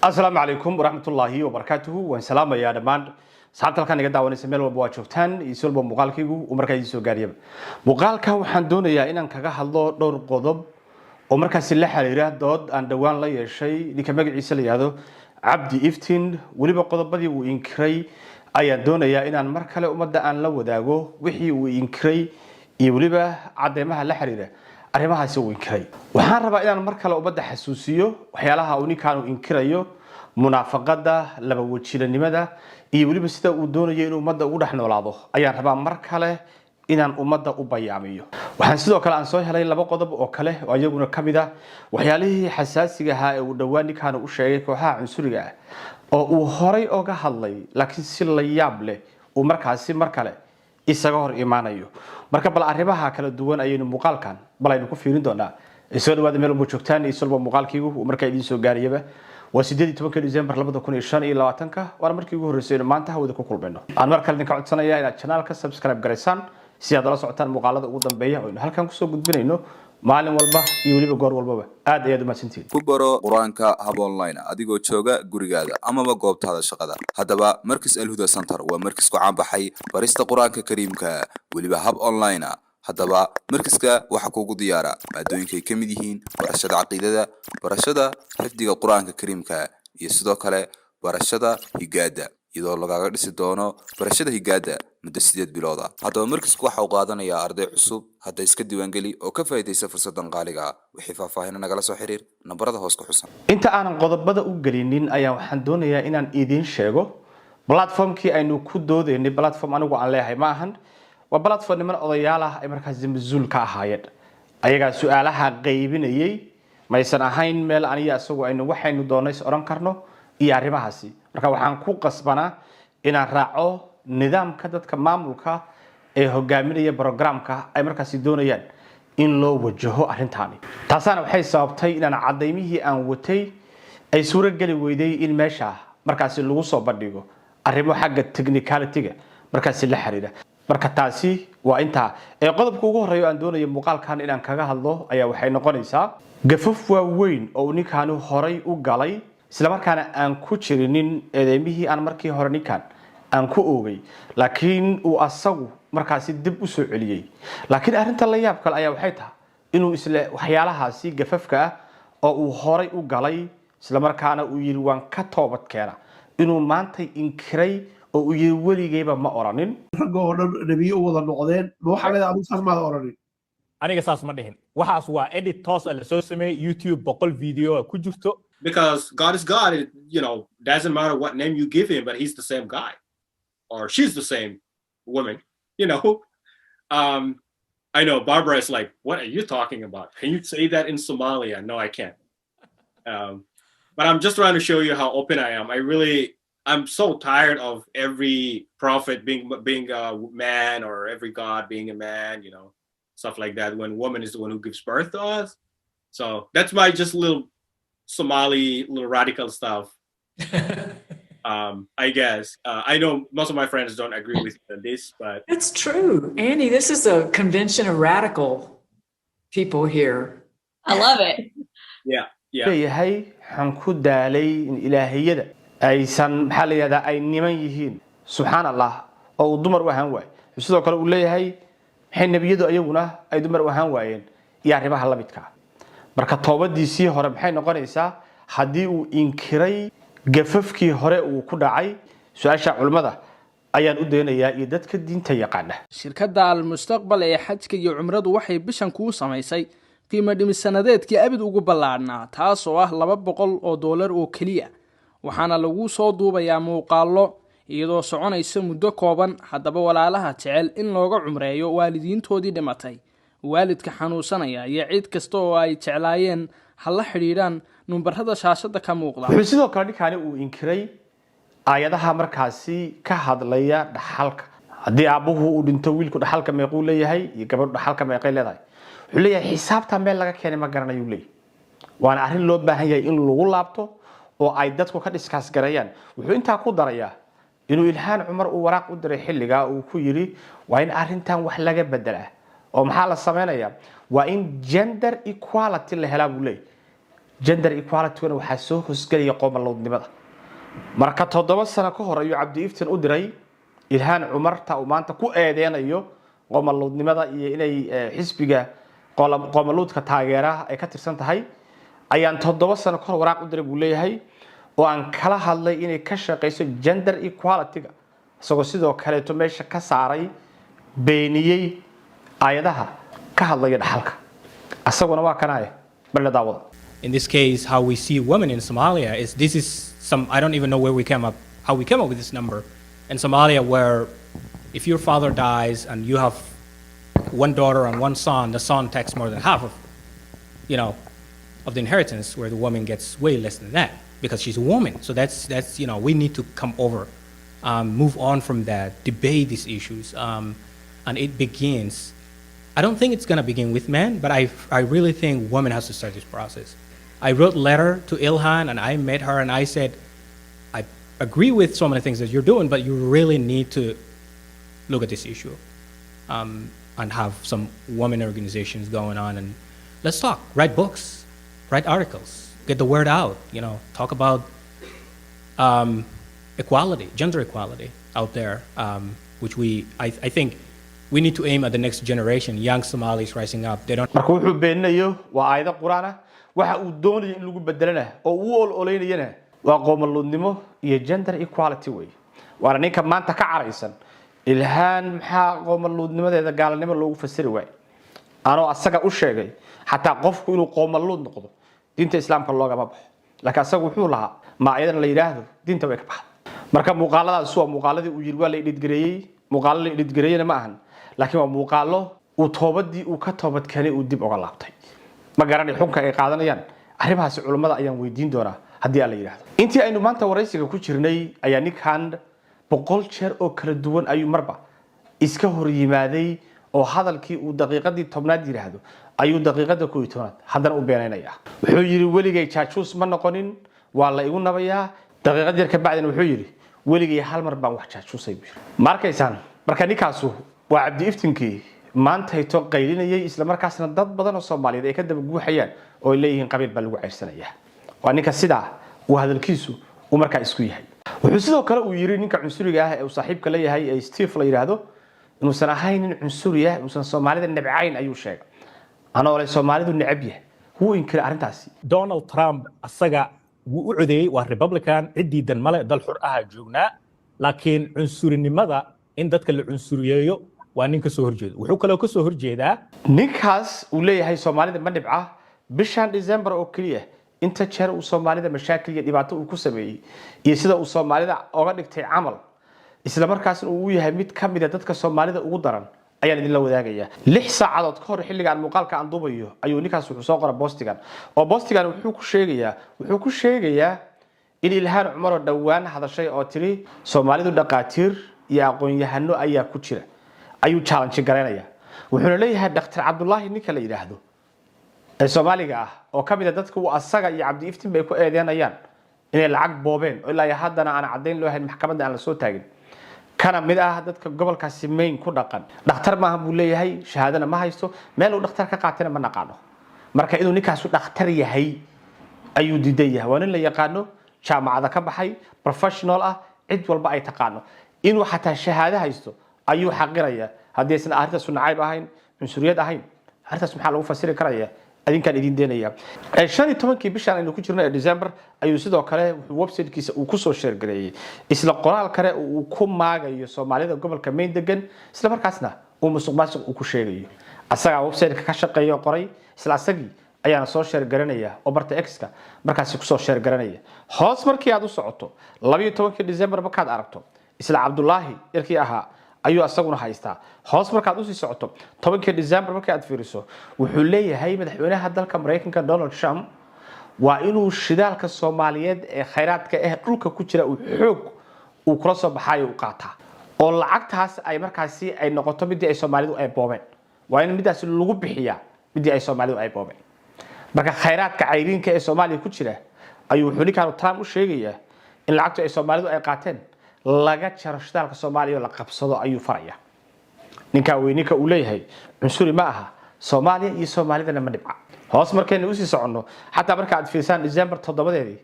السلام عليكم ورحمة الله وبركاته والسلام يا دمان صحابتي halkan iga daawanaysa meel walba waa joogtaan isolba muuqaalkaygu u markaa idin soo gaariyay muuqaalka waxaan doonayaa inaan kaga hadlo dhowr qodob oo markaas la xiriira dood aan dhawaan la yeeshay ninka magaciisa la yiraahdo Cabdi Iftiin waliba qodobadii uu inkiray ayaan doonayaa inaan mar kale umada aan la wadaago wixii uu inkiray iyo waliba cadeemaha la xiriira arrimahaasi uu inkiray waxaan rabaa inaan mar kale umada xasuusiyo waxyaalaha uu ninkan inkirayo munaafaqada laba wajiranimada iyo waliba sida uu doonayo inuu umada ugu dhaxnoolaado ayaan rabaa mar kale inaan umada u bayaamiyo waxaan sidoo kale aan soo helay laba qodob oo kale oo ayaguna kamida waxyaalihii xasaasiga ahaa ee uu dhawaan ninkan u sheegay kooxaha cunsuriga ah oo uu horay oga hadlay laakiin si la yaab leh uu markaasi mar kale isaga hor imaanayo marka bal arrimaha kala duwan ayaynu muuqaalkan bal aynu ku fiirin doonaa isoo dhawaada meel walba joogtaan isolba muuqaalkiigu uu markaa idin soo gaariyaba waa 18 December 2025 waana markii ugu horeysay maanta hawada ku kulmayno aan mar kale idin ka codsanayaa inaad channelka subscribe gareysaan si aad la socotaan muuqaalada ugu dambeeya oo halkan ku soo gudbinayno maalin walba iyo waliba goor walba aad ayaad u mahadsantihiin ku baro quraanka hab online adigoo jooga gurigaada ama goobtaada shaqada hadaba Markaz Al Huda Center waa markaz ku caan baxay barista quraanka kariimka waliba hab online hadaba markazka waxa kugu diyaara maadooyinka ay kamid yihiin barashada aqoonta barashada xifdiga quraanka kariimka iyo sidoo kale barashada higaada iyadoo lagaga dhisi doono barashada higaada muddo 8 bilood ah hadaba markazku waxa uu qaadanayaa arday cusub hadda iska diiwaan gali oo ka faa'iideysa fursadan qaaliga wixii faahfaahin nagala soo xiriir nambarada hoos ku xusan inta aan qodobada u galinin ayaa waxaan doonayaa inaan idin sheego platformkii aynu ku doodeynay platform anigu aan leeyahay ma ahan waa platform niman odayaal ah ay markaas mas'uul ka ahaayeen ayaga su'aalaha qaybinayay maysan ahayn meel aniga asagu aynu waxaynu doonays oran karno iyo arrimahaasi marka waxaan ku qasbanaa inaan raaco nidaamka dadka maamulka ee hogaaminaya programka ay markaas doonayaan in loo wajaho arrintaani taasana waxay sababtay inaan cadeymihii aan watay ay suura gali weyday in meesha markaas lagu soo bandhigo arrimo xagga technicality-ga markaas la xiriira marka taasi waa inta ee qodobka ugu horeeyo aan doonayo muuqaalkan inaan kaga hadlo ayaa waxay noqonaysaa gafaf waaweyn oo ninkan horay u galay isla markaana aan ku jirinin eedemihii aan markii hore ninkan aan ku oogay laakiin uu asagu markaasi dib u soo celiyay laakiin arrinta la yaab kale ayaa waxay tahay inuu isla waxyaalahaasi gafafka oo uu horay u galay isla markaana uu yiri waan ka toobad keena inuu maanta inkiray oo uu yiri waligeyba ma oranin ragoo dhan nabiyo wada noqdeen waxa la aad saas ma oranin aniga saas ma dhihin waxaas waa edit toos la soo sameeyay YouTube 100 video ku jirto because God is God, doesn't matter what name you give him, but he's the same guy or she's the same woman, I know Barbara is like, what are you talking about? Can you say that in Somalia? No, I can't. But I'm just trying to show you how open I am. I'm so tired of every prophet being a man or every God being a man, stuff like that, when woman is the one who gives birth to us. So that's my just little Somali, little radical stuff. I guess. I know most of my friends don't agree with this, but... It's true. Annie, this is a convention of radical people here. I love it. Yeah. leeyahay xan ku daalay in ilaahiyada aysan xaliyada ay niman yihiin subhanallah oo dumar u ahaan waay sidoo kale uu leeyahay maxay nabiyadu ayaguna ay dumar u ahaan waayeen iyo arrimaha la midka marka toobadiisii hore maxay noqonaysaa hadii uu inkiray gafafkii hore uu ku dhacay su'aasha culimada ayaan u deenayaa iyo dadka diinta yaqaana shirkadda al-mustaqbal ee xajka iyo umradu waxay bishan ku samaysay qiimo dhimis sanadeedkii abid ugu ballaarnaa taas oo ah $200 oo kaliya waxaana lagu soo duubayaa muuqaallo iyadoo soconaysa muddo kooban hadaba walaalaha jecel in looga cumreeyo waalidiintoodii dhimatay waalidka xanuunsanaya iyo cid kasta oo ay jeclaayeen hal xiriiraan numbarada shaashada ka muuqda wuxuu sidoo kale dhikani uu inkiray aayadaha markaasi ka hadlaya dhaxalka hadii aabuhu uu dhinto wiilku dhaxalka meequu leeyahay iyo gabadhu dhaxalka meeqay leedahay wuxuu leeyahay xisaabta meel laga keenay ma garanayo leeyahay waana arrin loo baahan yahay in lagu laabto oo ay dadku ka dhiskaas gareeyaan wuxuu intaa ku darayaa inuu Ilhaan Cumar uu waraaq u diray xilliga uu ku yiri waa in arrintan wax laga bedelaa oo maxaa la sameeyaa waa in gender equality la helaa buu leeyahay gender equality-na waxaa soo hosgelaya qoomaluudnimada. marka 7 sano ka hor ayuu cabdi iftiin u diray ilhaan cumarta uu maanta ku eedeynayo qoomaluudnimada iyo inay xisbiga qoomaluudka taageera ay ka tirsan tahay ayaan 7 sano ka hor waraaq u diray buu leeyahay oo aan kala hadlay inay ka shaqeyso gender equality-ga isagoo sidoo kale to meesha ka saaray beeniyay ayadaha ka hadlaya dhaxalka asaguna waa kanaaye bal daawada. In this case, how we see women in Somalia is this is some, I don't even know how we came up with this number in Somalia, where if your father dies and you have one daughter and one son, the son takes more than half of, of the inheritance, where the woman gets way less than that because she's a woman. So that's we need to come over, move on from that, debate these issues, and it begins. I don't think it's going to begin with men, but I really think women has to start this process. I wrote a letter to Ilhan and I met her and I said, I agree with so many things that you're doing, but you really need to look at this issue and have some women organizations going on and let's talk, write books, write articles, get the word out, talk about equality, gender equality out there, which I think we need to aim at the next generation, young Somalis rising up. They don't. marka wuxuu beenayo waa aayada quraan ah waxa uu doonayo in lagu bedelana oo uu oleynayana waa qoomaluudnimo iyo gender equality way waana ninka maanta ka caraysan ilhaan maxaa qoomaluudnimadeeda gaalanimo loogu fasiri waay anoo asaga u sheegay xataa qofku inuu qoomaluud noqdo diinta islaamka loogama baxo laakiin asagu wuxuu lahaa ma ayadan la yiraahdo diinta way ka baxdo marka muuqaaladaas waa muuqaaladii uu yiri waa la ididgareeyay muuqaalo la ididgareeyana ma ahan laakiin waa muuqaalo uu toobadii uu ka toobad keenay uu dib uga laabtay ma garanay xunka ay qaadanayaan arrimahaas culimada ayaan weydiin doonaa haddii aan la yiraahdo intii aynu maanta waraysiga ku jirnay ayaa ninkan 100 jeer oo kala duwan ayuu marba iska hor yimaaday oo hadalkii uu daqiiqadii 10aad yiraahdo ayuu daqiiqada 11aad haddana u beenaynaya wuxuu yiri weligay jaajuus ma noqonin waa la igu nabayaa daqiiqad yar ka bacdina wuxuu yiri weligay hal mar baan wax jaajuusay markaysaan marka ninkaasu waa cabdi iftinkii maanta ay to qaylinayay isla markaasna dad badan oo Soomaaliyeed ay ka daba guuxayaan oo leeyihiin qabiil baa lagu ceyrsanaya waa ninka sida uu hadalkiisu uu markaa isku yahay wuxuu sidoo kale uu yiri ninka cunsuriga ah ee uu saaxiibka la yahay ee Steve la yiraahdo inuu san ahayn nin cunsuri ah uu san Soomaalida nabcayn ayuu sheegay ana oo Soomaalidu nacab yahay wuu inkir arintaasi Donald Trump asaga wuu u codeeyay waa Republican cidii dan male dal xur ah joognaa laakiin cunsurinimada in dadka la cunsuriyeeyo waa nin ka soo horjeedo wuxuu kale ka soo horjeedaa ninkaas uu leeyahay Soomaalida ma dhibca bishan December oo kaliya inta jeer uu Soomaalida mashaakil iyo dhibaato uu ku sameeyay iyo sida uu Soomaalida uga dhigtay amal isla markaasna uu yahay mid ka mid ah dadka Soomaalida ugu daran ayaan idin la wadaagaya 6 saacadood ka hor xilligan muuqaalka aan duubayo ayuu ninkaas wuxuu soo qoray postigan oo postigan wuxuu ku sheegayaa in Ilhaan Cumar oo dhawaan hadashay oo tiri Soomaalidu dhaqaatiir iyo aqoon-yahano ayaa ku jira ayuu challenge gareynaya wuxuu leeyahay Dr. Cabdullaahi ninka la yiraahdo ee Soomaaliga ah oo ka mid ah dadka uu asaga iyo Cabdi Iftiin bay ku eedeynayaan inay lacag boobeen oo ilaa haddana aan cadeyn loo hayn maxkamadda aan la soo taagin kana mid ah dadka gobolkaasi Maine ku dhaqan dhakhtar ma aha buu leeyahay shahaadana ma haysto meel uu dhakhtar ka qaatana ma naqaano marka inuu ninkaas u dhakhtar yahay ayuu diiday yahay waa nin la yaqaano jaamacada ka baxay professional ah cid walba ay taqaano inuu xataa shahaado haysto ayuu xaqiraya haddii aysan arrintaas nacayb ahayn cunsuriyad ahayn arrintaas maxaa lagu fasiri karaya adinkaan idin deenaya 15 bishan aynu ku jirnay December ayuu sidoo kale wuxuu website-kiisa uu ku soo share gareeyay isla qoraal kale uu ku maagayo Soomaalida gobolka Maine degan isla markaasna uu musuqmaasuq uu ku sheegayo asaga website-ka ka shaqeeyo qoray isla asagii ayaana soo share garanaya oo barta X-ka markaas ku soo share garanaya hoos markii aad u socoto 12 December markaad aragto isla Cabdullaahi ilkii ahaa ayuu asaguna haystaa hoos markaad u sii socoto 10 December markaad fiiriso wuxuu leeyahay madaxweynaha dalka Mareykanka Donald Trump waa inuu shidaalka Soomaaliyeed ee khayraadka ah dhulka ku jira uu xoog uu kula soo baxay uu qaataa oo lacagtaas ay markaasi ay noqoto midii ay Soomaalidu ay boobeen waa in midaas lagu bixiyaa midii ay Soomaalidu ay boobeen marka khayraadka cayriinka ee Soomaaliya ku jira ayuu wuxuu ninkan Trump u sheegayaa in lacagtu ay Soomaalidu ay qaateen laga jaro shidaalka Soomaaliya la qabsado ayuu faraya ninka weynika uu leeyahay cunsuri ma aha Soomaaliya iyo Soomaalidana ma dhibca hoos markayna u sii soconno xataa marka aad fiirsaan December 7deedii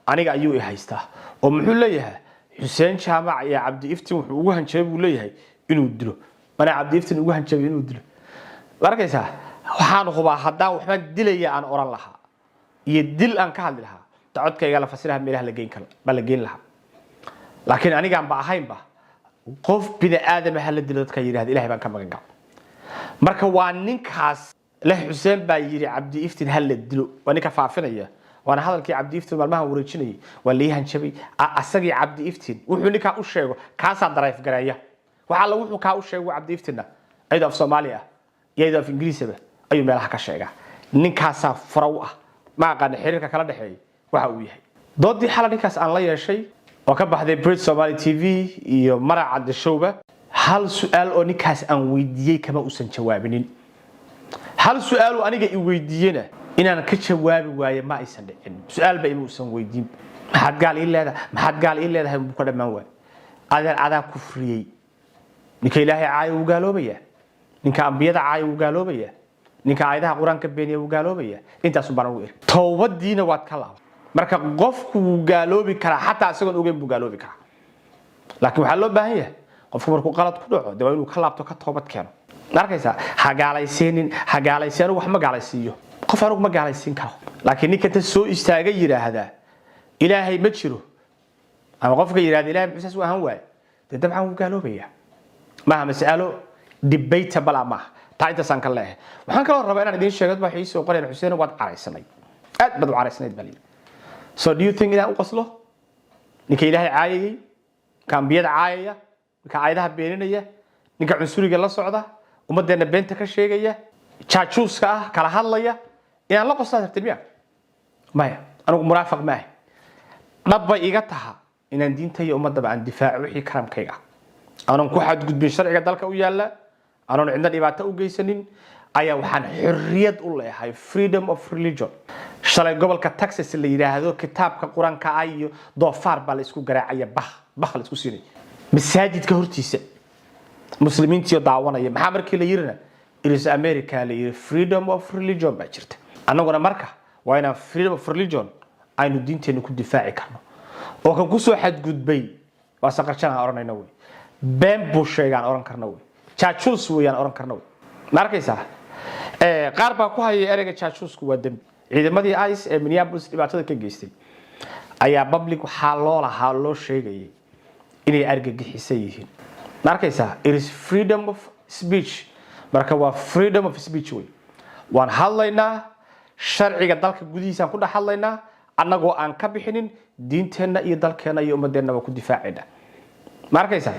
aniga ayuu i haystaa oo muxuu leeyahay Xuseen Jaamac iyo Cabdi Iftiin wuxuu ugu hanjabay buu leeyahay inuu dilo mana Cabdi Iftiin ugu hanjabay inuu dilo arkaysaa waxaan hubaa haddaan waxbaan dilaya aan oran lahaa iyo dil aan ka hadli lahaa codkayga la fasiraha meelaha la geyn karo bal la geyn lahaa laakiin aniga aan ba ahaynba qof bini aadam ah la dilo dadka yiraahdo Ilaahay baan ka magan gal marka waa ninkaas la Xuseen baa yiri Cabdi Iftiin hal la dilo waa ninka faafinaya وانا هذا الكي عبد إفتين مالمها ورجيني واللي هنشبي أسقي عبد إفتين وحني كأوشيو كاسا درايف جرايا وحلا وحنا كأوشيو عبد إفتينا أيضا في صوماليا أيضا في إنجليز به أي ملها كشيء نكاسا فروة ما قد حركة كلا دحي وحويه ضد حلا نكاس أن لا يشيء وكبه هذا بريد صومالي تي في يمر عند الشوبة هل سؤال أو نكاس أن ويديه كما أسن جوابين هل سؤال أنا جي ويدينا إن أنا كجوابي ويا ما يسند سؤال بيجي مسون ويدين ما حد قال إلا هذا ما حد قال إلا هذا بكرة ما هو هذا كفري نك إلهي عاي وقالوا بيا نك أنبياء عاي وقالوا بيا نك عايدها قرآن كبيني وقالوا بيا أنت سبحان الله توبة دين واتكلم مركب قف وقالوا بكرة حتى أسقون وجب وقالوا بكرة لكن وحلو بهيه قف مركب غلط كله ده وينو خلابته كتوبة كانوا نركز حاجة على سين وحما على سيو قف أروق ما على سين كاو لكن نك تسوء استعجير هذا إلهي متشرو أما قف غير هذا إلهي بحساس وهو تدمع وقالوا بيا ما مسألة دبيت بلا ما تعيد سانك الله وحنا كلا ربنا ندين شغل بحيس وقال الحسين وقد عرسني بدو عرسني بليل so do you think إذا أقصله نك إلهي عايي كان بيد عاية كعايدها بيننا نك عنصري جل صعدة ومدنا بنتك الشيء جاية تشاتشوس كلا هالليا يعني لا قصة ترتبيها ما أنا مرافق معه نبى إيجاتها إن الدين تي أمد عن دفاع وحي كرام كيجا أنا نكوحد قد بشرع قدالك ويالا أنا عندنا إبادة وجيسنين أيا وحن حرية الله هاي freedom of religion شلون قبل كتكسس اللي يراهدو كتاب كقرآن كأيو ضفار بالإسكو جراعية بخ الإسكو سيني مساجد كهرتيسة مسلمين تيو دعوانا يا محمد كلا يرنا إليس أمريكا اللي freedom of religion بجرت أنا قلنا مركا وأنا freedom of religion أينو دين تاني كود دفاعي كانوا وكان كوسو حد جود بي واسقرشنا أورنا ينوي بين بوشي عن أورن كرنوي تشاتشوس ويان أورن كرنوي مركزة قاربا كوهاي أرجع تشاتشوس كودم إذا ما دي آيس منيابوس تبعته كجيستي أيا بابليك حالو شيء إني أرجع جحسيه مركزة it is freedom of speech مركوا freedom of speech وي وان حالينا شرعي قدالك جوديسان كنا حالينا أنا جو أن كبحنين دين تنا يدالكنا يوم ديننا وكل دفاعنا مركزة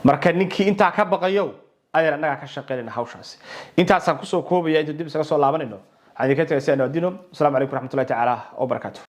مركنيكي أنت أكبر يوم أنا أنا كشقين هاوشاس أنت أصلا كسو كوبي يا أنت دي بس كسو لامنينه هذه كتير سنة دينهم السلام عليكم ورحمة الله تعالى وبركاته